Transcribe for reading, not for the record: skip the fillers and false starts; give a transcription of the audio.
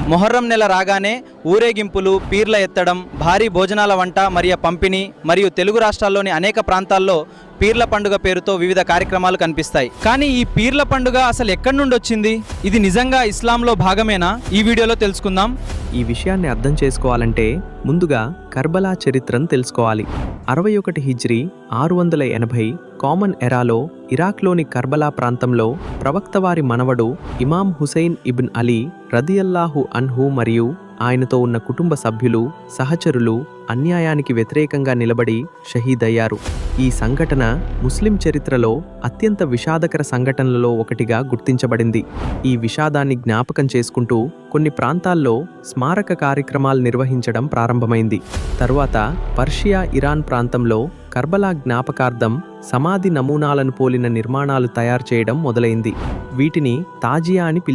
మొహర్రం నెల రాగానే ఊరేగింపులు, పీర్ల ఎత్తడం, భారీ భోజనాల వంట మరియు పంపిణీ మరియు తెలుగు రాష్ట్రాల్లోని అనేక ప్రాంతాల్లో పీర్ల పండుగ పేరుతో వివిధ కార్యక్రమాలు కనిపిస్తాయి. కానీ ఈ పీర్ల పండుగ అసలు ఎక్కడి నుండి వచ్చింది? ఇది నిజంగా ఇస్లాంలో భాగమేనా? ఈ వీడియోలో తెలుసుకుందాం. ఈ విషయాన్ని అర్థం చేసుకోవాలంటే ముందుగా కర్బలా చరిత్రను తెలుసుకోవాలి. 61 హిజ్రీ 680 కామన్ ఎరాలో ఇరాక్లోని కర్బలా ప్రాంతంలో ప్రవక్త వారి మనవడు ఇమాం హుసైన్ ఇబ్న్ అలీ రదియల్లాహు అన్హు మరియు ఆయనతో ఉన్న కుటుంబ సభ్యులు, సహచరులు అన్యాయానికి వ్యతిరేకంగా నిలబడి షహీదయ్యారు. ఈ సంఘటన ముస్లిం చరిత్రలో అత్యంత విషాదకర సంఘటనలలో ఒకటిగా గుర్తించబడింది. ఈ విషాదాన్ని జ్ఞాపకం చేసుకుంటూ కొన్ని ప్రాంతాల్లో స్మారక కార్యక్రమాలు నిర్వహించడం ప్రారంభమైంది. తరువాత పర్షియా, ఇరాన్ ప్రాంతంలో కర్బలా జ్ఞాపకార్థం సమాధి నమూనాలను పోలిన నిర్మాణాలు తయారు చేయడం మొదలైంది. వీటిని తాజియా అని పిలిచారు.